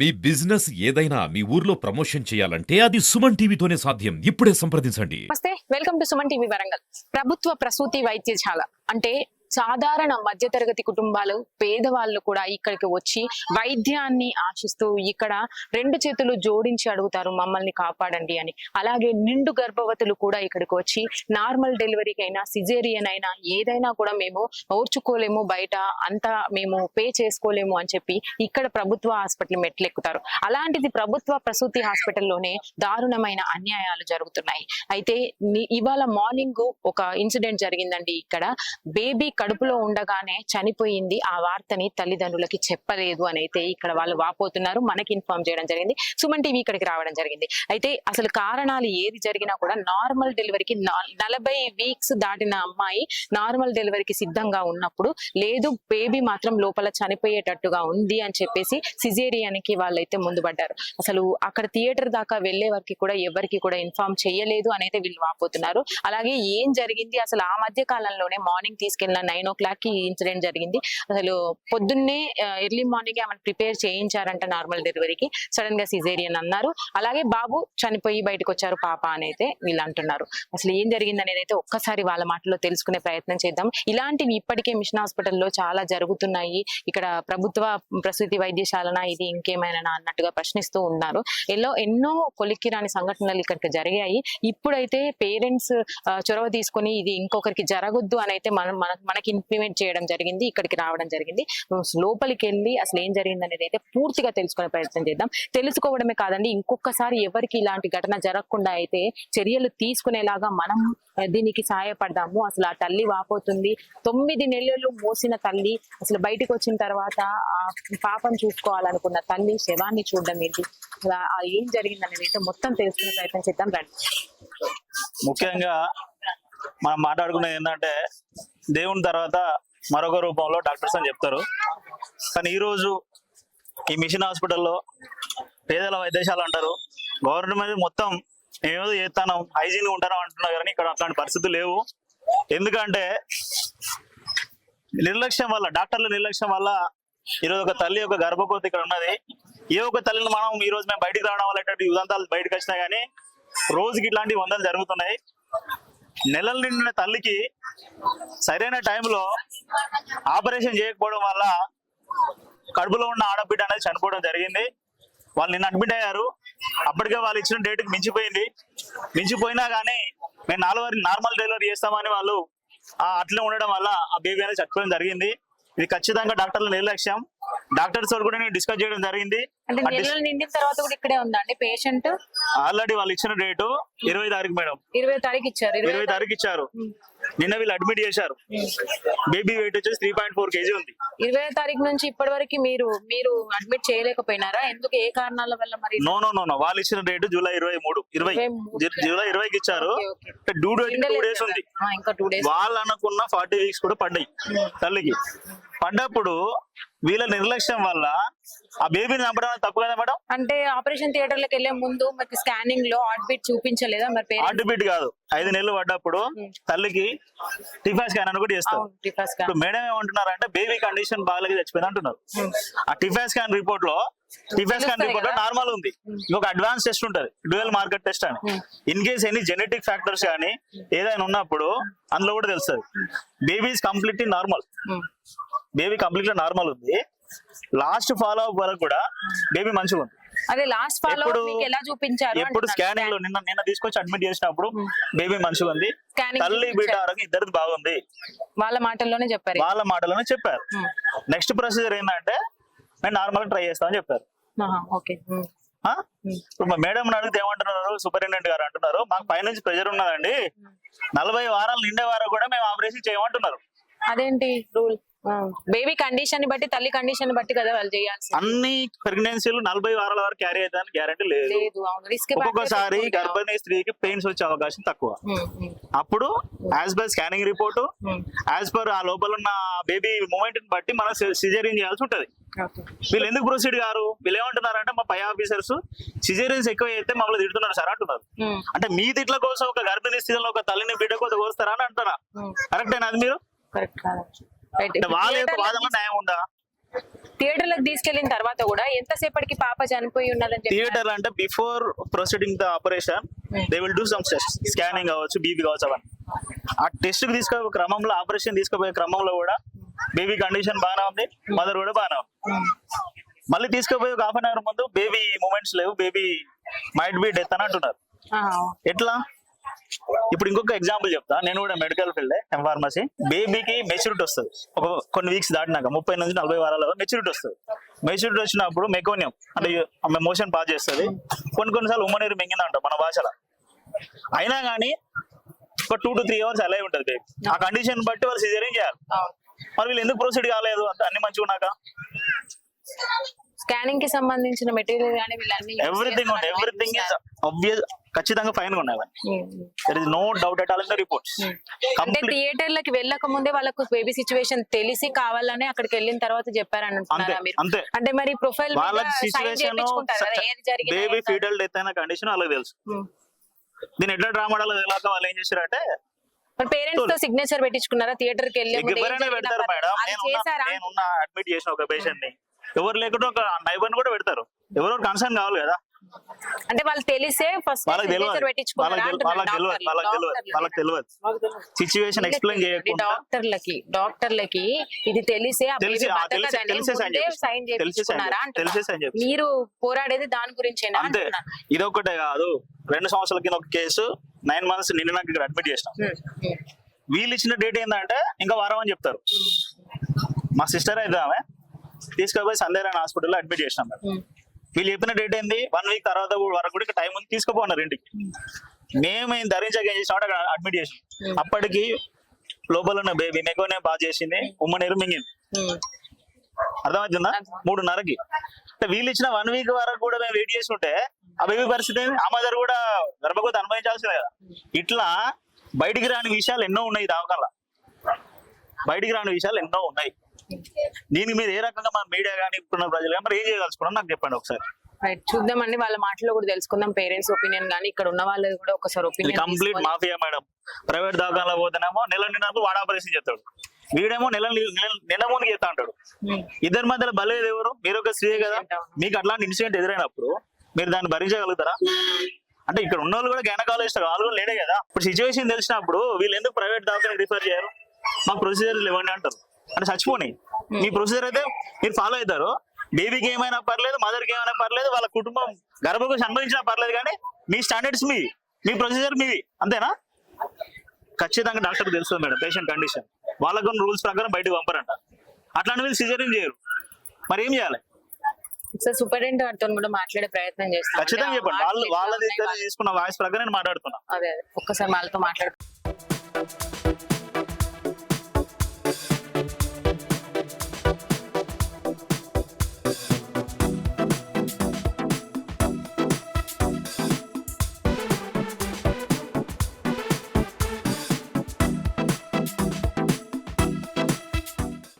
మీ business ఏదైనా మీ ఊర్లో promotion చేయాలంటే అది సుమన్ టీవీతోనే సాధ్యం. ఇప్పుడే సంప్రదించండి. నమస్తే, welcome to Suman TV Warangal. ప్రభుత్వ ప్రసూతి వైద్యశాల అంటే సాధారణ మధ్యతరగతి కుటుంబాలు, పేదవాళ్ళు కూడా ఇక్కడికి వచ్చి వైద్యాన్ని ఆశిస్తూ ఇక్కడ రెండు చేతులు జోడించి అడుగుతారు మమ్మల్ని కాపాడండి అని. అలాగే నిండు గర్భవతులు కూడా ఇక్కడికి వచ్చి నార్మల్ డెలివరీకైనా సిజేరియన్ అయినా ఏదైనా కూడా మేము ఓర్చుకోలేము, బయట అంతా మేము పే చేసుకోలేము అని చెప్పి ఇక్కడ ప్రభుత్వ హాస్పిటల్ మెట్లెక్కుతారు. అలాంటిది ప్రభుత్వ ప్రసూతి హాస్పిటల్లోనే దారుణమైన అన్యాయాలు జరుగుతున్నాయి. అయితే ఇవాళ మార్నింగ్ ఒక ఇన్సిడెంట్ జరిగిందండి. ఇక్కడ బేబీ కడుపులో ఉండగానే చనిపోయింది. ఆ వార్తని తల్లిదండ్రులకి చెప్పలేదు అని అయితే ఇక్కడ వాళ్ళు వాపోతున్నారు. మనకి ఇన్ఫార్మ్ చేయడం జరిగింది. సుమన్ టీవీ ఇక్కడికి రావడం జరిగింది. అయితే అసలు కారణాలు ఏది జరిగినా కూడా నార్మల్ డెలివరీకి 40 వీక్స్ దాటిన అమ్మాయి నార్మల్ డెలివరీకి సిద్ధంగా ఉన్నప్పుడు లేదు, బేబీ మాత్రం లోపల చనిపోయేటట్టుగా ఉంది అని చెప్పేసి సిజేరియన్ కి వాళ్ళైతే ముందు పడ్డారు. అసలు అక్కడ థియేటర్ దాకా వెళ్లే వరకు కూడా ఎవరికి కూడా ఇన్ఫార్మ్ చేయలేదు అని అయితే వీళ్ళు వాపోతున్నారు. అలాగే ఏం జరిగింది అసలు ఆ మధ్య కాలంలోనే మార్నింగ్ తీసుకెళ్లిన 9 o'clock కి ఇన్సిడెంట్ జరిగింది. అసలు పొద్దున్నే ఎర్లీ మార్నింగ్ ఆమెను ప్రిపేర్ చేయించారంట నార్మల్ డెలివరీకి. సడన్ గా సిజేరియన్ అన్నారు. అలాగే బాబు చనిపోయి బయటకు వచ్చారు పాప అని అయితే వీళ్ళు అంటున్నారు. అసలు ఏం జరిగింది అనేది అయితే ఒక్కసారి వాళ్ళ మాటల్లో తెలుసుకునే ప్రయత్నం చేద్దాం. ఇలాంటివి ఇప్పటికే మిషన్ హాస్పిటల్లో చాలా జరుగుతున్నాయి. ఇక్కడ ప్రభుత్వ ప్రసూతి వైద్యశాలన ఇది ఇంకేమైనా అన్నట్టుగా ప్రశ్నిస్తూ ఉన్నారు. ఎన్నో కొలిక్కిరాని సంఘటనలు ఇక్కడికి జరిగాయి. ఇప్పుడైతే పేరెంట్స్ చొరవ తీసుకుని ఇది ఇంకొకరికి జరగొద్దు అని అయితే మనకి ఇంప్లిమెంట్ చేయడం జరిగింది. ఇక్కడికి రావడం జరిగింది. లోపలికి వెళ్ళి అసలు ఏం జరిగింది అనేది అయితే పూర్తిగా తెలుసుకునే ప్రయత్నం చేద్దాం. తెలుసుకోవడమే కాదండి, ఇంకొకసారి ఎవరికి ఇలాంటి ఘటన జరగకుండా అయితే చర్యలు తీసుకునేలాగా మనం దీనికి సహాయపడదాము. అసలు ఆ తల్లి వాపోతుంది. 9 నెలలు మోసిన తల్లి అసలు బయటకు వచ్చిన తర్వాత ఆ పాపను చూసుకోవాలనుకున్న తల్లి శవాన్ని చూడడం ఏంటి, ఏం జరిగింది అనేది అయితే మొత్తం తెలుసుకునే ప్రయత్నం చేద్దాం రండి. ముఖ్యంగా మనం మాట్లాడుకునేది ఏంటంటే దేవుని తర్వాత మరొక రూపంలో డాక్టర్స్ అని చెప్తారు. కానీ ఈరోజు ఈ మిషన్ హాస్పిటల్లో పేదల వైద్యశాల అంటారు, గవర్నమెంట్ మొత్తం ఏదో చేస్తాను హైజీన్ ఉంటాను అంటున్నారు. కానీ ఇక్కడ అట్లాంటి పరిస్థితులు లేవు. ఎందుకంటే నిర్లక్ష్యం వల్ల, డాక్టర్ల నిర్లక్ష్యం వల్ల ఈరోజు ఒక తల్లి ఒక గర్భకోతి ఇక్కడ ఉన్నది. ఏ ఒక తల్లిని మనం ఈ రోజు మేము బయటికి రావడం వల్ల ఇటువంటి ఉదంతాలు బయటకు వచ్చినాయి. కానీ రోజుకి ఇట్లాంటి వందలు జరుగుతున్నాయి. నెలలు నిండిన తల్లికి సరైన టైంలో ఆపరేషన్ చేయకపోవడం వల్ల కడుపులో ఉన్న ఆడబిడ్డ అనేది చనిపోవడం జరిగింది. వాళ్ళు నిన్న అడ్మిట్ అయ్యారు. అప్పటికే వాళ్ళు ఇచ్చిన డేట్కి మించిపోయినా కానీ మేము నార్మల్ డెలివరీ చేస్తామని వాళ్ళు అట్లే ఉండడం వల్ల ఆ బేబీ అనేది చనిపోవడం జరిగింది. ఇది ఖచ్చితంగా డాక్టర్ల నిర్లక్ష్యం. డాక్టర్స్ తో కూడా నేను డిస్కస్ చేయడం జరిగింది. నిండిన తర్వాత కూడా ఇక్కడే ఉందా అండి పేషెంట్? ఆల్రెడీ వాళ్ళు ఇచ్చిన డేటు 20 తారీఖు మేడం. 20 తారీఖు ఇచ్చారు. 20 తారీఖు ఇచ్చారు. నిన్న వీళ్ళు అడ్మిట్ చేశారు. బేబీ వెయిట్ వచ్చేసి 3.4 kg ఉంది. 20 తారీఖు నుంచి ఇప్పటి వరకు మీరు అడ్మిట్ చేయలేకపోయినారా? ఎందుకు, ఏ కారణాల వల్ల? మరి నో వాళ్ళు ఇచ్చిన డేట్ జూలై 23 జూలై 20కి ఇచ్చారు. డ్యూ డేట్ 2 days ఉంది. ఇంకా 2 days. వాళ్ళు అనుకున్న 40 weeks కూడా పడ్డాయి తల్లికి. పడ్డప్పుడు వీళ్ళ నిర్లక్ష్యం వల్ల ఆ బేబీని చంపడం తప్పు కదా మేడం? అంటే ఆపరేషన్ థియేటర్ లోకి వెళ్లే ముందు మరి స్కానింగ్ లో హార్ట్ బీట్ చూపించలేదా? మరి హార్ట్ బీట్ కాదు, 5 నెలలు పడ్డప్పుడు తల్లికి టిఫా స్కాన్ అని కూడా చేస్తారు. ఇప్పుడు మేడం ఏమంటున్నారంటే బేబీ కండిషన్ బాగాలేక చచ్చిపోయింది అంటున్నారు. ఆ టిఫా స్కాన్ రిపోర్ట్ లో నార్మల్ ఉంది. ఇంకొక అడ్వాన్స్ టెస్ట్ ఉంటది, డ్యూయల్ మార్కర్ టెస్ట్ అని. In case any genetic factors కానీ ఏదైనా ఉన్నప్పుడు అందులో కూడా తెలుస్తుంది. Baby is completely normal. Baby completely normal ఉంది. లాస్ట్ ఫాలో అప్ వరకు కూడా బేబీ మంచిగా ఉంది. అదే లాస్ట్ ఫాలో అప్ మీకు ఎలా చూపించారు? ఎప్పుడు స్కానింగ్ లో నిన్న తీసుకొచ్చి అడ్మిట్ చేసినప్పుడు బేబీ మంచిగా ఉంది. తల్లి బిడ్డ ఆరోగ్యం ఇద్దరిది బాగుంది. వాళ్ళ మాటల్లోనే చెప్పారు. నెక్స్ట్ ప్రొసీజర్ ఏంటంటే మేము నార్మల్ ట్రై చేస్తామని చెప్పారు. ఇప్పుడు మేడం అడిగితే ఏమంటున్నారు, సూపరింటెండెంట్ గారు అంటున్నారు మాకు పైనుంచి ప్రెజర్ ఉన్నదండి, 40 వారాలు నిండే వారు కూడా మేము ఆపరేషన్ చేయమంటున్నారు. అదేంటి రూల్? బేబీ కండిషన్ బట్టి, తల్లి కండిషన్ బట్టి కదా వాళ్ళు చేయాల్సి. అన్ని ప్రెగ్నెన్సీలు 40 వారాల వరకు క్యారీ అవుతాయని గ్యారంటీ లేదు. ఒక్కొక్కసారి గర్భిణీ స్త్రీకి పెయిన్స్ వచ్చే అవకాశం తక్కువ. అప్పుడు as per scanning report, as per ఆ లోపల ఉన్న బేబీ మూమెంట్ బట్టి మనం సిజేరియన్ చేయాల్సి ఉంటది. వీళ్ళు ఎందుకు ప్రొసీడ్ గారు? వీళ్ళు ఏమంటున్నారంటే మా పై ఆఫీసర్స్ సిజేరియన్స్ ఎక్కువ అయితే మమ్మల్ని తిడుతున్నారు సార్ అంటున్నారు. అంటే మీ తిట్ల కోసం ఒక గర్భిణీ స్థితిలో ఒక తల్లిని బిడ్డ కోసం కోస్తారా అని అంటారా? కరెక్టేనా అది? మీరు కరెక్ట్ కాదు. వాళ్ళ యొక్క వాదనలో న్యాయం ఉందా? థియేటర్లకు తీసుకెళ్లిన తర్వాత కూడా ఎంతసేపటికి పాప చనిపోయి ఉన్నదని చెప్పి థియేటర్ అంటే before proceeding the operation they will do some test, scanning కావచ్చు, బీబీ కావచ్చు, అవన్నీ ఆ టెస్ట్ కి తీసుకుపోయే క్రమంలో, ఆపరేషన్ తీసుకుపోయే క్రమంలో కూడా బేబీ కండిషన్ బాగానే ఉంది, మదర్ కూడా బాగానే ఉంది. మళ్ళీ తీసుకుపోయి ఒక హాఫ్ అన్ అవర్ ముందు బేబీ మూమెంట్స్ లేవు, బేబీ మైట్ బి డెత్ అని అంటున్నారు. ఎట్లా? ఇప్పుడు ఇంకొక ఎగ్జాంపుల్ చెప్తా. నేను కూడా మెడికల్ ఫీల్డ్, ఫార్మసీ. బేబీకి మెచ్యూరిటీ వస్తుంది ఒక కొన్ని వీక్స్ దాటినాక, 30 నుంచి 40 వారాల మెచ్యూరిటీ వస్తుంది. మెచ్యూరిటీ వచ్చినప్పుడు మెకోనియం అంటే ఆమె మోషన్ పాస్ చేస్తుంది. కొన్నిసార్లు ఉమ్మనీరు మింగిందంట మన భాషలో. అయినా కానీ ఒక 2 to 3 hours అలాగే ఉంటుంది బేబీ. ఆ కండిషన్ బట్టి వాళ్ళు సిజేరియన్ చేయాలి. మరి వీళ్ళు ఎందుకు ప్రొసీడ్ కాలేదు? అన్ని మంచిగా ఉన్నాక స్కానింగ్ కి సంబంధించిన మెటీరియల్ కానీ వీళ్ళన్ని ఎవ్రీథింగ్ ఉంది, ఎవ్రీథింగ్ ఇస్ ఆబ్వియస్, ఖచ్చితంగా ఫైన్ గా ఉన్నాయి. There is no doubt at all in the reports. అంటే థియేటర్లకి వెళ్ళక ముందే వాళ్ళకు బేబీ సిచ్యువేషన్ తెలిసి కావాలని అక్కడికి వెళ్ళిన తర్వాత చెప్పారని అంటున్నారా మీరు? అంతే. అంటే మరి ప్రొఫైల్ వాళ్ళకి సిచ్యువేషన్ బేబీ ఫీటల్ డెత్ అయిన కండిషన్ వాళ్ళకి తెలుసు. దీని ఎట్లా డ్రామాడాలో తెలియక వాళ్ళు ఏం చేశారంటే పేరెంట్స్ తో సిగ్నేచర్ పెట్టించుకున్నారా? థియేటర్ కి వెళ్ళే ఎవరైనా పెడతారు మేడం. నేనున్నా అడ్మిట్ చేసిన ఒక పేషెంట్ ని, ఎవరు లేకుండా ఒక నైబర్ కూడా పెడతారు. ఎవరో కన్సర్న్ కావాలి కదా. అంటే వాళ్ళు తెలిసే ఫస్ట్ వాళ్ళకి తెలియదు, వాళ్ళకి తెలియదు సిచ్యువేషన్ ఎక్స్ప్లెయిన్ చేయకుండా డాక్టర్లకి ఇది తెలిసే సైన్ చేయించుకున్నారా? మీరు పోరాడేది దాని గురించేనా? అంతే. ఇదొక్కటే కాదు, 2 సంవత్సరాల కింద ఒక కేసు 9 months నిన్న ఇక్కడ అడ్మిట్ చేసినాం. వీళ్ళు ఇచ్చిన డేట్ ఏంటంటే ఇంకా వారం అని చెప్తారు. మా సిస్టర్ అయితే ఆమె తీసుకుపోయి సందేరాయణ హాస్పిటల్లో అడ్మిట్ చేసినాం. వీళ్ళు చెప్పిన డేట్ ఏంది? 1 week తర్వాత వరకు కూడా టైం ఉంది, తీసుకుపోన్నారు ఇంటికి. మేము ధరించాక ఏం చేసినా అక్కడ అడ్మిట్ చేసి, అప్పటికి లోపల ఉన్న బేబీ మెకోనే పాస్ చేసింది, ఉమ్మనీరు మింగింది. అర్థమవుతుందా? 3:30కి. అంటే వీళ్ళు ఇచ్చిన 1 week వరకు కూడా మేము వెయిట్ చేసి ఉంటే ఆ బేబీ పరిస్థితి ఆ మదర్ కూడా గర్భవతి అనుభవించాల్సిందే కదా. ఇట్లా బయటికి రాని విషయాలు ఎన్నో ఉన్నాయి దావకాల, బయటికి రాని విషయాలు ఎన్నో ఉన్నాయి. దీని మీద ఏ రకంగా మన మీడియా కానీ ఇప్పుడున్న ప్రజలు కానీ మరి ఏం చేయదలుచుకున్నాం నాకు చెప్పండి ఒకసారి. చూద్దామండి, వాళ్ళ మాటలో కూడా తెలుసుకుందాం, పేరెంట్స్ ఒపీనియన్ కానీ ఇక్కడ ఉన్న వాళ్ళది కూడా ఒకసారి opinion. Complete mafia madam. Private దాఖలా పోతేనేమో నెల నిన్నకు వాడ ఆపరేషన్ చేస్తాడు, వీడేమో నెల ముందుకు చేస్తా అంటాడు. ఇద్దరి మధ్యలో బలేదు ఎవరు? మీరు ఒక స్త్రీ కదా, మీకు అట్లాంటి ఇన్సిడెంట్ ఎదురైనప్పుడు మీరు దాన్ని భరించగలుగుతారా? అంటే ఇక్కడ ఉన్న వాళ్ళు కూడా గైనకాలజిస్ట్ వాళ్ళు కూడా లేడే కదా. ఇప్పుడు సిచ్యువేషన్ తెలిసినప్పుడు వీళ్ళు ఎందుకు ప్రైవేట్ దాఖలా రిఫర్ చేయరు? మాకు ప్రొసీజర్లు ఇవ్వండి అంటారు. అంటే చచ్చిపోయి మీ ప్రొసీజర్ అయితే మీరు ఫాలో అవుతారు. బేబీకి ఏమైనా పర్లేదు, మదర్కి ఏమైనా పర్లేదు, వాళ్ళ కుటుంబం గర్భకోశం అనుభవించినా పర్లేదు, కానీ మీ స్టాండర్డ్స్ మీవి, మీ ప్రొసీజర్ మీవి, అంతేనా? ఖచ్చితంగా డాక్టర్ తెలుస్తుంది మేడం పేషెంట్ కండిషన్. వాళ్ళకు రూల్స్ ప్రకారం బయటకు పంపరంట. అట్లాంటి వీళ్ళు సిజేరియన్ చేయరు, మరి ఏం చేయాలి? సూపరింటెండెంట్ గారితో కూడా మాట్లాడే ప్రయత్నం చేస్తాను. ఖచ్చితంగా చెప్పండి. వాళ్ళ తీసుకున్న వాయిస్ ప్రకారం నేను మాట్లాడుతున్నా. అదే ఒక్కసారి వాళ్ళతో మాట్లాడు.